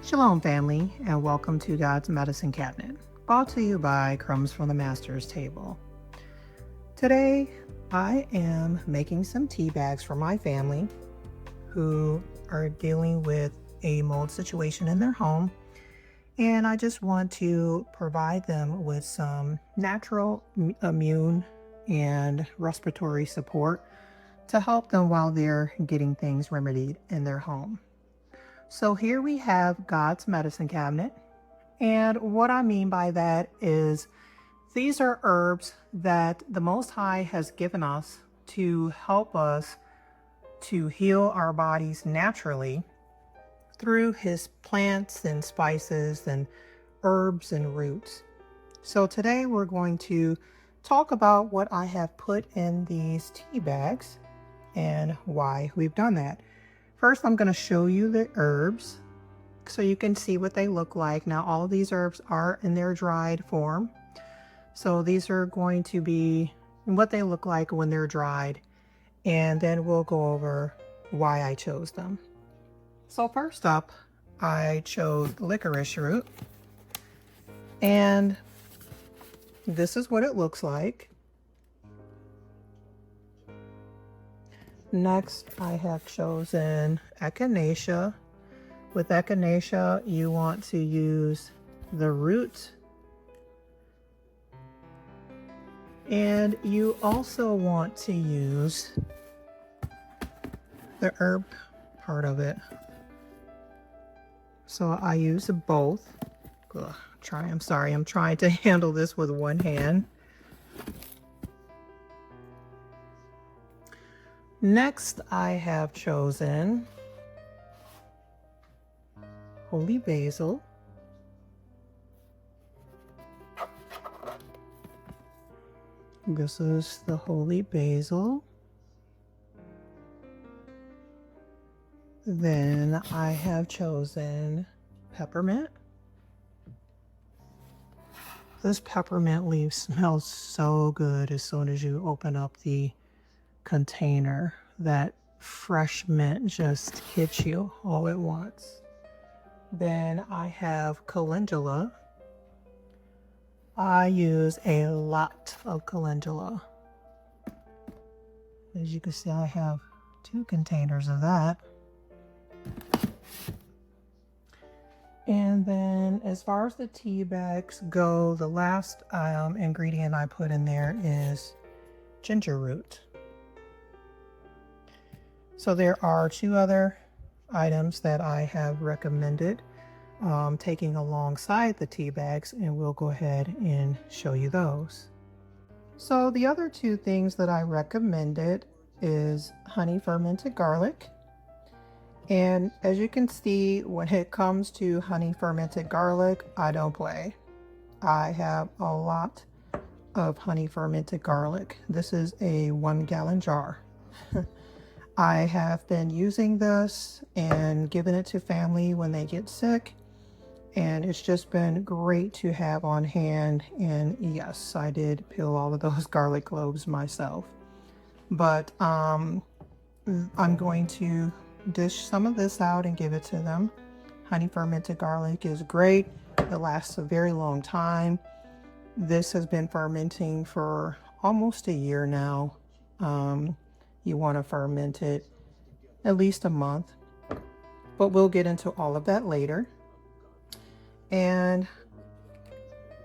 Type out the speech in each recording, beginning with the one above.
Shalom, family, and welcome to God's Medicine Cabinet, brought to you by Crumbs from the Master's Table. Today, I am making some tea bags for my family who are dealing with a mold situation in their home, and I just want to provide them with some natural immune and respiratory support to help them while they're getting things remedied in their home. So here we have God's Medicine Cabinet, and what I mean by that is these are herbs that the Most High has given us to help us to heal our bodies naturally through his plants and spices and herbs and roots. So today we're going to talk about what I have put in these tea bags and why we've done that. First, I'm going to show you the herbs so you can see what they look like. Now, all of these herbs are in their dried form. So these are going to be what they look like when they're dried. And then we'll go over why I chose them. So first up, I chose licorice root. And this is what it looks like. Next, I have chosen echinacea. With echinacea, you want to use the root, and you also want to use the herb part of it. So I use both. I'm sorry, I'm trying to handle this with one hand. Next, I have chosen holy basil. This is the holy basil. Then I have chosen peppermint. This peppermint leaf smells so good as soon as you open up the container. That fresh mint just hits you all at once. Then I have calendula. I use a lot of calendula. As you can see, I have 2 containers of that. And then as far as the tea bags go, the last ingredient I put in there is ginger root. So there are 2 other items that I have recommended taking alongside the tea bags, and we'll go ahead and show you those. So the other 2 things that I recommended is honey fermented garlic. And as you can see, when it comes to honey fermented garlic, I don't play. I have a lot of honey fermented garlic. This is a 1-gallon jar. I have been using this and giving it to family when they get sick, and it's just been great to have on hand. And yes, I did peel all of those garlic cloves myself, but I'm going to dish some of this out and give it to them. Honey fermented garlic is great. It lasts a very long time. This has been fermenting for almost a year now. You want to ferment it at least a month, but we'll get into all of that later. And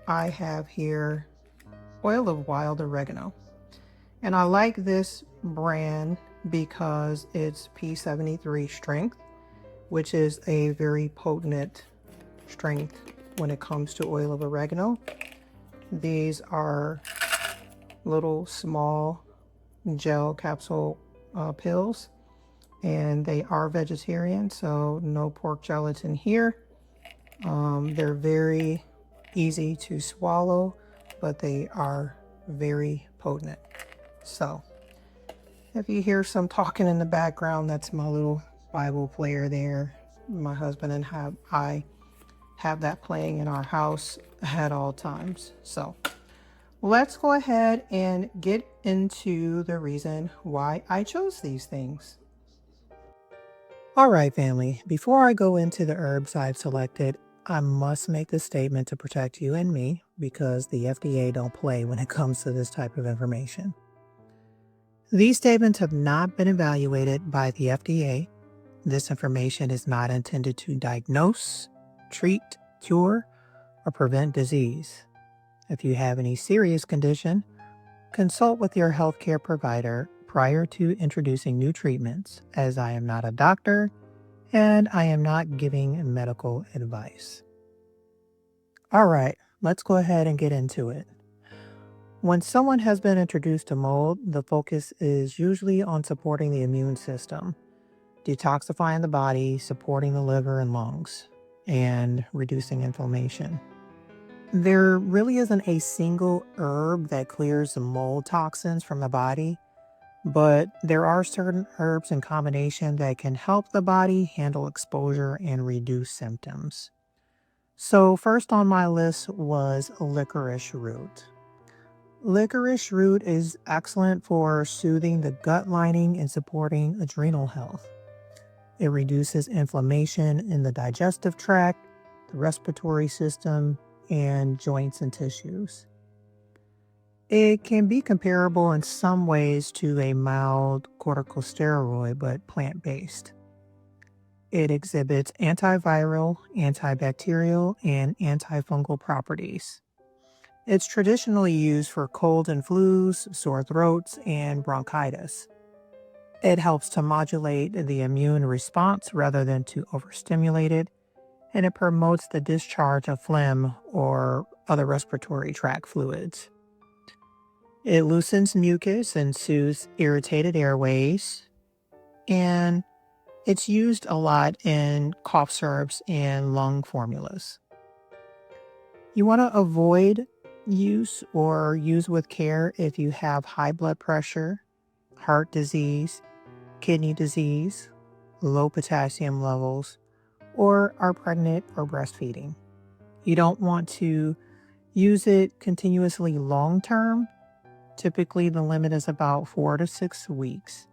I have here oil of wild oregano, and I like this brand because it's P73 strength, which is a very potent strength when it comes to oil of oregano. These are little small gel capsule pills, and they are vegetarian, so no pork gelatin here. They're very easy to swallow, but they are very potent. So if you hear some talking in the background, that's my little Bible player there. My husband and I have that playing in our house at all times. So let's go ahead and get into the reason why I chose these things. All right, family, before I go into the herbs I've selected, I must make this statement to protect you and me because the FDA don't play when it comes to this type of information. These statements have not been evaluated by the FDA. This information is not intended to diagnose, treat, cure, or prevent disease. If you have any serious condition, consult with your healthcare provider prior to introducing new treatments, as I am not a doctor and I am not giving medical advice. All right, let's go ahead and get into it. When someone has been introduced to mold, the focus is usually on supporting the immune system, detoxifying the body, supporting the liver and lungs, and reducing inflammation. There really isn't a single herb that clears the mold toxins from the body, but there are certain herbs in combination that can help the body handle exposure and reduce symptoms. So, first on my list was licorice root. Licorice root is excellent for soothing the gut lining and supporting adrenal health. It reduces inflammation in the digestive tract, the respiratory system, and joints and tissues. It can be comparable in some ways to a mild corticosteroid, but plant-based. It exhibits antiviral, antibacterial, and antifungal properties. It's traditionally used for cold and flus, sore throats, and bronchitis. It helps to modulate the immune response rather than to overstimulate it, and it promotes the discharge of phlegm or other respiratory tract fluids. It loosens mucus and soothes irritated airways, and it's used a lot in cough syrups and lung formulas. You want to avoid use or use with care if you have high blood pressure, heart disease, kidney disease, low potassium levels, or are pregnant or breastfeeding. You don't want to use it continuously long term. Typically, the limit is about 4 to 6 weeks.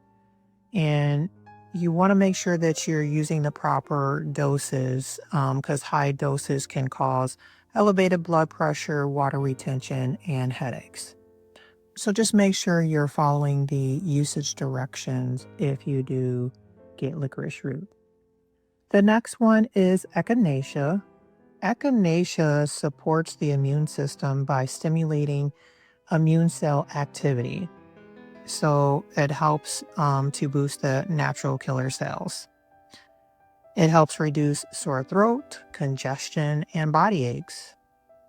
And you want to make sure that you're using the proper doses because high doses can cause elevated blood pressure, water retention, and headaches. So just make sure you're following the usage directions if you do get licorice root. The next one is echinacea. Echinacea supports the immune system by stimulating immune cell activity. So it helps to boost the natural killer cells. It helps reduce sore throat, congestion, and body aches.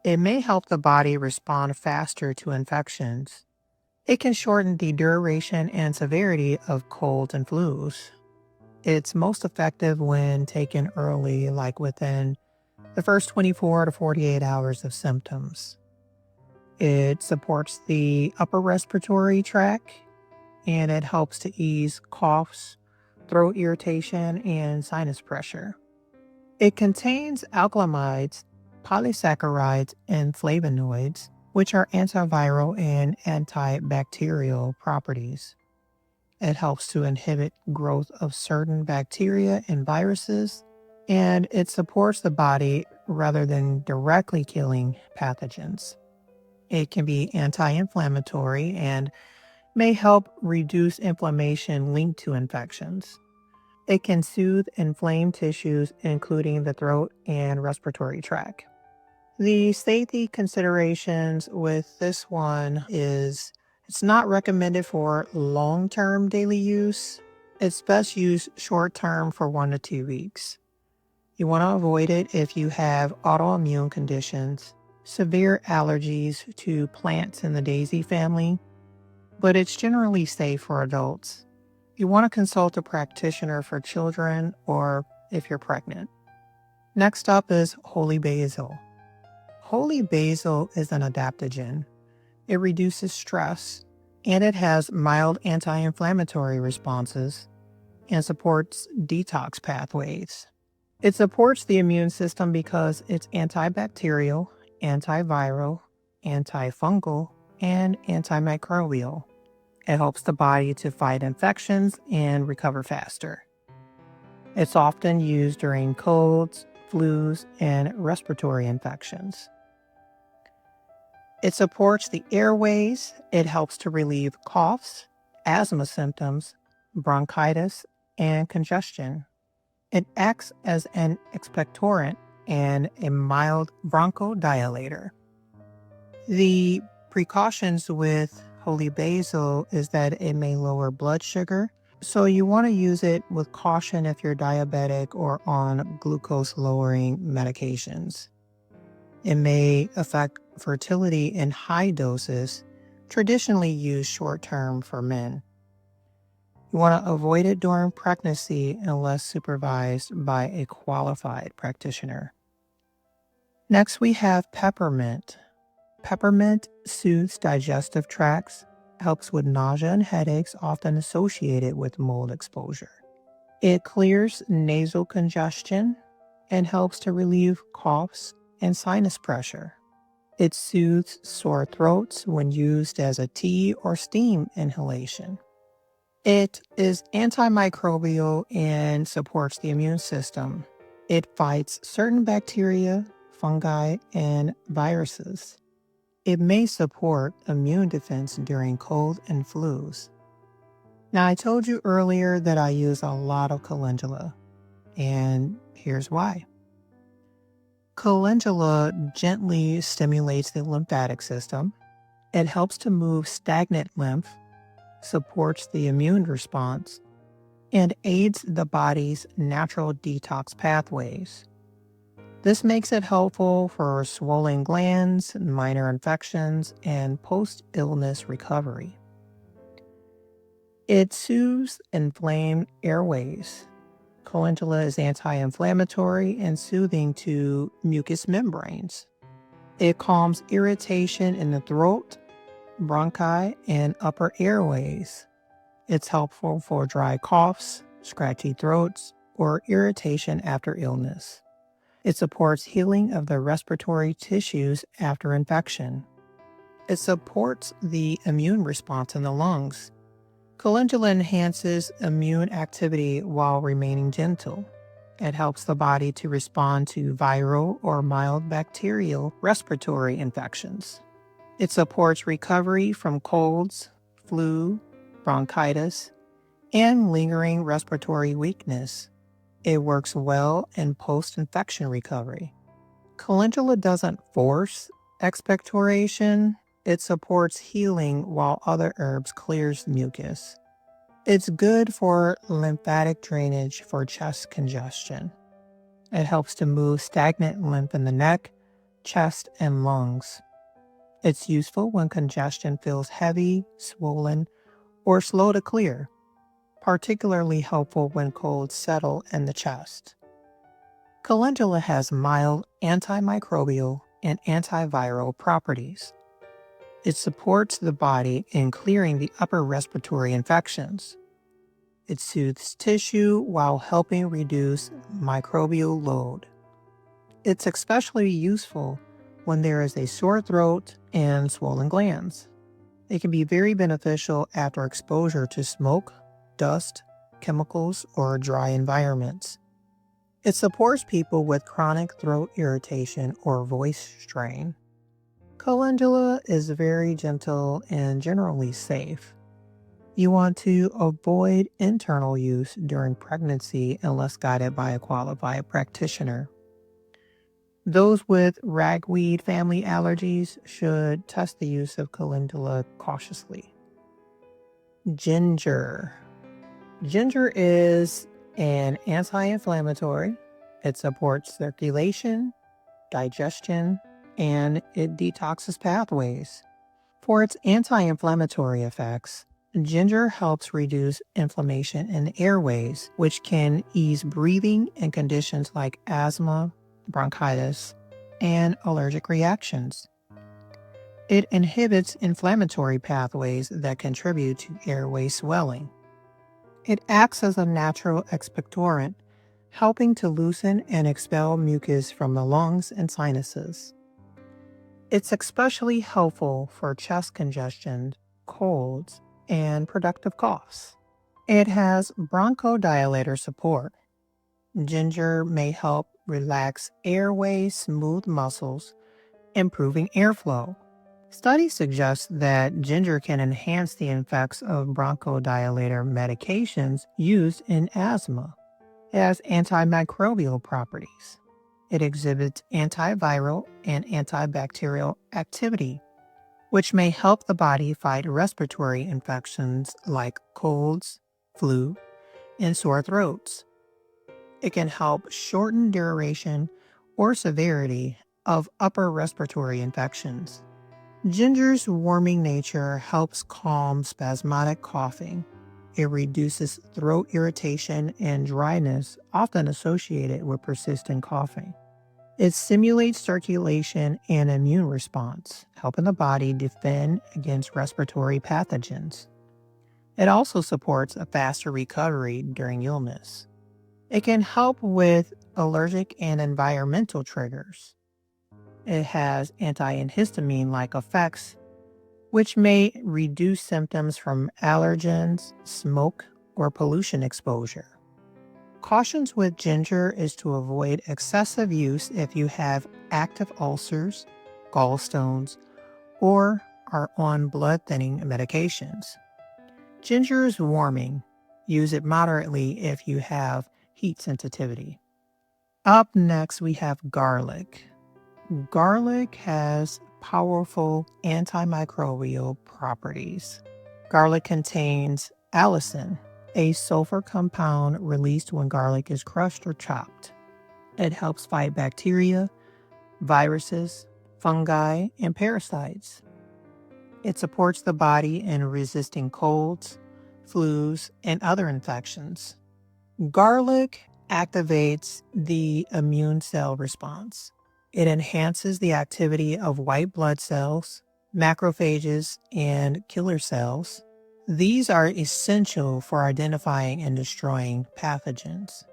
It may help the body respond faster to infections. It can shorten the duration and severity of colds and flus. It's most effective when taken early, like within the first 24 to 48 hours of symptoms. It supports the upper respiratory tract and it helps to ease coughs, throat irritation, and sinus pressure. It contains alkalamides, polysaccharides, and flavonoids, which are antiviral and antibacterial properties. It helps to inhibit growth of certain bacteria and viruses, and it supports the body rather than directly killing pathogens. It can be anti-inflammatory and may help reduce inflammation linked to infections. It can soothe inflamed tissues, including the throat and respiratory tract. The safety considerations with this one is it's not recommended for long-term daily use. It's best used short-term for 1 to 2 weeks. You want to avoid it if you have autoimmune conditions, severe allergies to plants in the daisy family, but it's generally safe for adults. You want to consult a practitioner for children or if you're pregnant. Next up is holy basil. Holy basil is an adaptogen. It reduces stress and it has mild anti-inflammatory responses and supports detox pathways. It supports the immune system because it's antibacterial, antiviral, antifungal, and antimicrobial. It helps the body to fight infections and recover faster. It's often used during colds, flus, and respiratory infections. It supports the airways. It helps to relieve coughs, asthma symptoms, bronchitis, and congestion. It acts as an expectorant and a mild bronchodilator. The precautions with holy basil is that it may lower blood sugar, so you want to use it with caution if you're diabetic or on glucose lowering medications. It may affect fertility in high doses, traditionally used short term for men. You want to avoid it during pregnancy unless supervised by a qualified practitioner. Next, we have peppermint. Peppermint soothes digestive tracts, helps with nausea and headaches often associated with mold exposure. It clears nasal congestion and helps to relieve coughs and sinus pressure. It soothes sore throats when used as a tea or steam inhalation. It is antimicrobial and supports the immune system. It fights certain bacteria, fungi, and viruses. It may support immune defense during cold and flus. Now, I told you earlier that I use a lot of calendula, and here's why. Calendula gently stimulates the lymphatic system. It helps to move stagnant lymph, supports the immune response, and aids the body's natural detox pathways. This makes it helpful for swollen glands, minor infections, and post-illness recovery. It soothes inflamed airways. Calendula is anti-inflammatory and soothing to mucous membranes. It calms irritation in the throat, bronchi, and upper airways. It's helpful for dry coughs, scratchy throats, or irritation after illness. It supports healing of the respiratory tissues after infection. It supports the immune response in the lungs. Calendula enhances immune activity while remaining gentle. It helps the body to respond to viral or mild bacterial respiratory infections. It supports recovery from colds, flu, bronchitis, and lingering respiratory weakness. It works well in post-infection recovery. Calendula doesn't force expectoration. It supports healing while other herbs clears mucus. It's good for lymphatic drainage for chest congestion. It helps to move stagnant lymph in the neck, chest, and lungs. It's useful when congestion feels heavy, swollen, or slow to clear, particularly helpful when colds settle in the chest. Calendula has mild antimicrobial and antiviral properties. It supports the body in clearing the upper respiratory infections. It soothes tissue while helping reduce microbial load. It's especially useful when there is a sore throat and swollen glands. It can be very beneficial after exposure to smoke, dust, chemicals, or dry environments. It supports people with chronic throat irritation or voice strain. Calendula is very gentle and generally safe. You want to avoid internal use during pregnancy unless guided by a qualified practitioner. Those with ragweed family allergies should test the use of calendula cautiously. Ginger. Ginger is an anti-inflammatory. It supports circulation, digestion, and it detoxes pathways. For its anti-inflammatory effects, ginger helps reduce inflammation in the airways, which can ease breathing in conditions like asthma, bronchitis, and allergic reactions. It inhibits inflammatory pathways that contribute to airway swelling. It acts as a natural expectorant, helping to loosen and expel mucus from the lungs and sinuses. It's especially helpful for chest congestion, colds, and productive coughs. It has bronchodilator support. Ginger may help relax airways, smooth muscles, improving airflow. Studies suggest that ginger can enhance the effects of bronchodilator medications used in asthma. It has antimicrobial properties. It exhibits antiviral and antibacterial activity, which may help the body fight respiratory infections like colds, flu, and sore throats. It can help shorten duration or severity of upper respiratory infections. Ginger's warming nature helps calm spasmodic coughing. It reduces throat irritation and dryness often associated with persistent coughing. It stimulates circulation and immune response, helping the body defend against respiratory pathogens. It also supports a faster recovery during illness. It can help with allergic and environmental triggers. It has antihistamine-like effects, which may reduce symptoms from allergens, smoke, or pollution exposure. Cautions with ginger is to avoid excessive use if you have active ulcers, gallstones, or are on blood thinning medications. Ginger is warming. Use it moderately if you have heat sensitivity. Up next, we have garlic. Garlic has powerful antimicrobial properties. Garlic contains allicin, a sulfur compound released when garlic is crushed or chopped. It helps fight bacteria, viruses, fungi, and parasites. It supports the body in resisting colds, flus, and other infections. Garlic activates the immune cell response. It enhances the activity of white blood cells, macrophages, and killer cells. These are essential for identifying and destroying pathogens.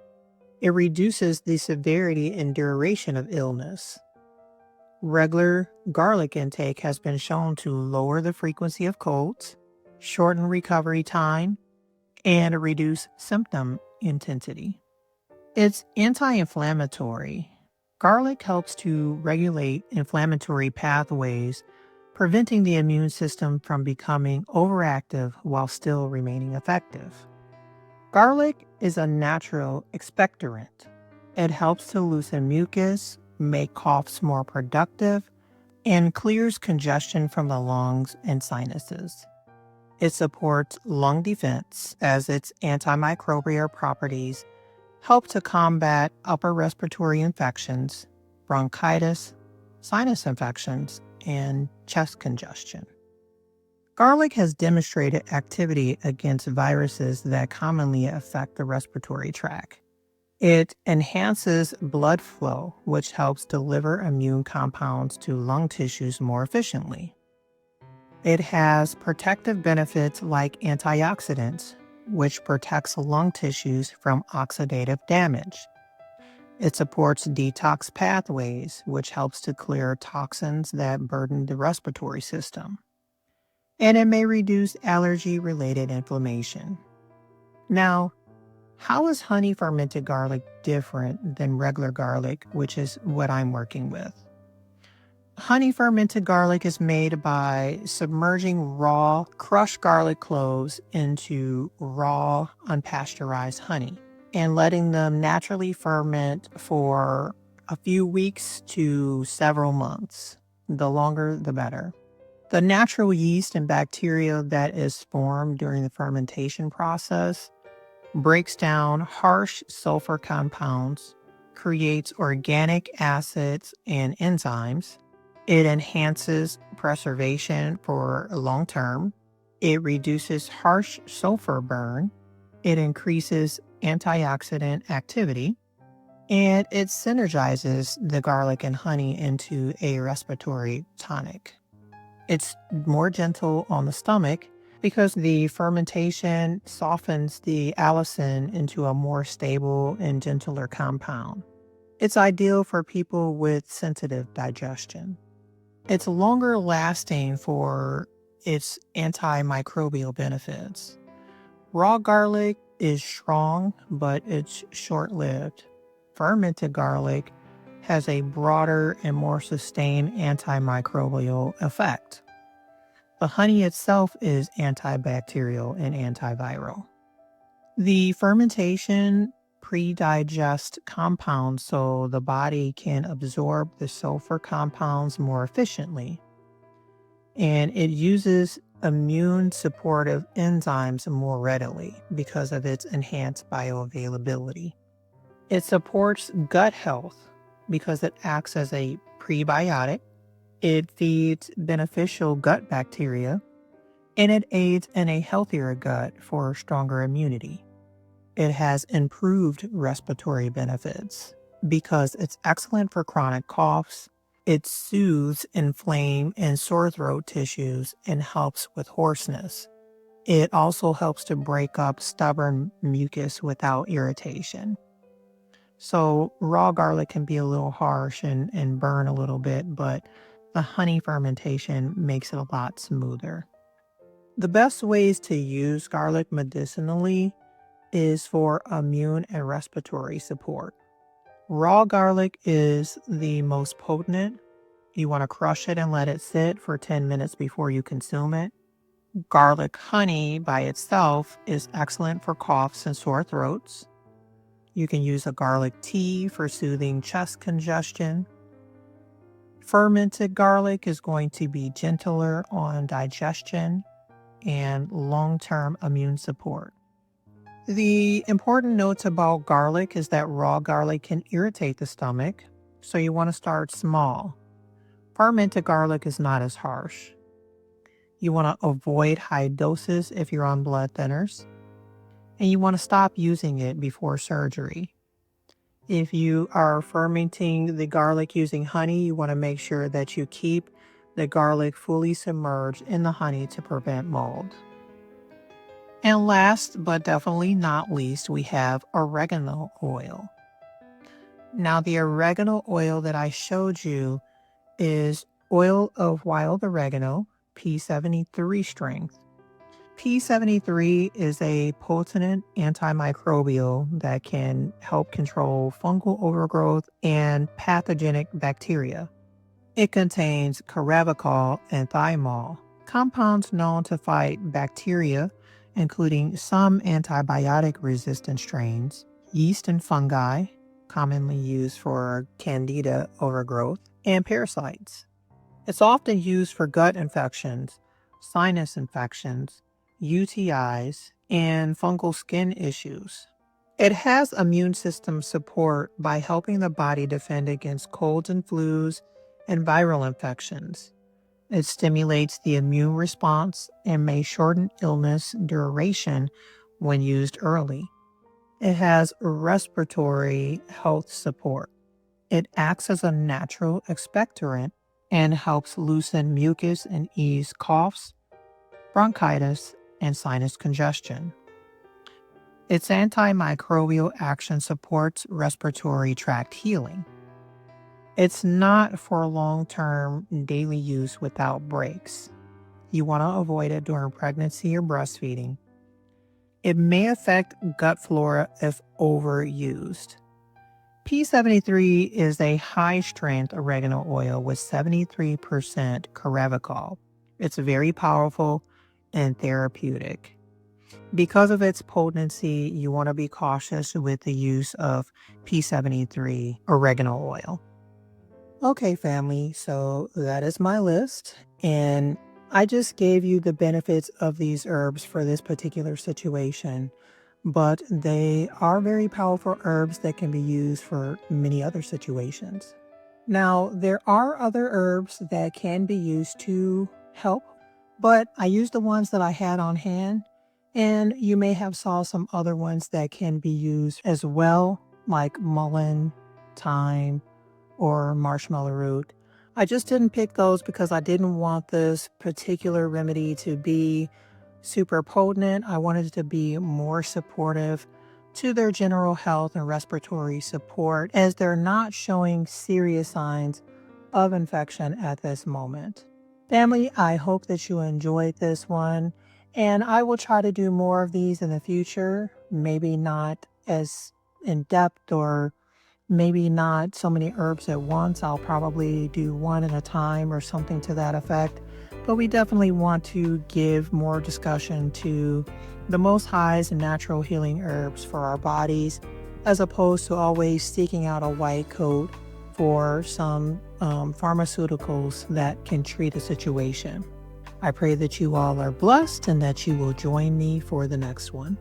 It reduces the severity and duration of illness. Regular garlic intake has been shown to lower the frequency of colds, shorten recovery time, and reduce symptom intensity. It's anti-inflammatory. Garlic helps to regulate inflammatory pathways, preventing the immune system from becoming overactive while still remaining effective. Garlic is a natural expectorant. It helps to loosen mucus, make coughs more productive, and clears congestion from the lungs and sinuses. It supports lung defense as its antimicrobial properties help to combat upper respiratory infections, bronchitis, sinus infections, and chest congestion. Garlic has demonstrated activity against viruses that commonly affect the respiratory tract. It enhances blood flow, which helps deliver immune compounds to lung tissues more efficiently. It has protective benefits like antioxidants, which protects lung tissues from oxidative damage. It supports detox pathways, which helps to clear toxins that burden the respiratory system. And it may reduce allergy-related inflammation. Now, how is honey fermented garlic different than regular garlic, which is what I'm working with? Honey fermented garlic is made by submerging raw, crushed garlic cloves into raw, unpasteurized honey and letting them naturally ferment for a few weeks to several months. The longer, the better. The natural yeast and bacteria that is formed during the fermentation process breaks down harsh sulfur compounds, creates organic acids and enzymes. It enhances preservation for long term. It reduces harsh sulfur burn. It increases antioxidant activity. And it synergizes the garlic and honey into a respiratory tonic. It's more gentle on the stomach because the fermentation softens the allicin into a more stable and gentler compound. It's ideal for people with sensitive digestion. It's longer lasting for its antimicrobial benefits. Raw garlic is strong, but it's short-lived. fermented garlic has a broader and more sustained antimicrobial effect. The honey itself is antibacterial and antiviral. The fermentation pre-digests compounds so the body can absorb the sulfur compounds more efficiently. And it uses immune supportive enzymes more readily because of its enhanced bioavailability. It supports gut health because it acts as a prebiotic. It feeds beneficial gut bacteria, and it aids in a healthier gut for stronger immunity. It has improved respiratory benefits because it's excellent for chronic coughs. It soothes inflamed and sore throat tissues and helps with hoarseness. It also helps to break up stubborn mucus without irritation. So raw garlic can be a little harsh and burn a little bit, but the honey fermentation makes it a lot smoother. The best ways to use garlic medicinally is for immune and respiratory support. Raw garlic is the most potent. You want to crush it and let it sit for 10 minutes before you consume it. Garlic honey by itself is excellent for coughs and sore throats. You can use a garlic tea for soothing chest congestion. Fermented garlic is going to be gentler on digestion and long-term immune support. The important notes about garlic is that raw garlic can irritate the stomach, so you want to start small. Fermented garlic is not as harsh. You want to avoid high doses if you're on blood thinners, and you want to stop using it before surgery. If you are fermenting the garlic using honey, you want to make sure that you keep the garlic fully submerged in the honey to prevent mold. And last but definitely not least, we have oregano oil. Now, the oregano oil that I showed you is oil of wild oregano, P73 strength. P73 is a potent antimicrobial that can help control fungal overgrowth and pathogenic bacteria. It contains carabinol and thymol, compounds known to fight bacteria, including some antibiotic-resistant strains, yeast and fungi, commonly used for candida overgrowth, and parasites. It's often used for gut infections, sinus infections, UTIs, and fungal skin issues. It has immune system support by helping the body defend against colds and flus and viral infections. It stimulates the immune response and may shorten illness duration when used early. It has respiratory health support. It acts as a natural expectorant and helps loosen mucus and ease coughs, bronchitis, and sinus congestion. Its antimicrobial action supports respiratory tract healing. It's not for long-term daily use without breaks. You want to avoid it during pregnancy or breastfeeding. It may affect gut flora if overused. P73 is a high-strength oregano oil with 73% carabinol. It's very powerful and therapeutic. Because of its potency, you want to be cautious with the use of P73 oregano oil. Okay, family, so that is my list, and I just gave you the benefits of these herbs for this particular situation, but they are very powerful herbs that can be used for many other situations. Now, there are other herbs that can be used to help, but I used the ones that I had on hand, and you may have saw some other ones that can be used as well, like mullein, thyme, or marshmallow root. I just didn't pick those because I didn't want this particular remedy to be super potent. I wanted it to be more supportive to their general health and respiratory support, as they're not showing serious signs of infection at this moment. Family, I hope that you enjoyed this one, and I will try to do more of these in the future, maybe not as in depth or maybe not so many herbs at once. I'll probably do one at a time or something to that effect. But we definitely want to give more discussion to the Most High's natural healing herbs for our bodies, as opposed to always seeking out a white coat for some pharmaceuticals that can treat a situation. I pray that you all are blessed and that you will join me for the next one.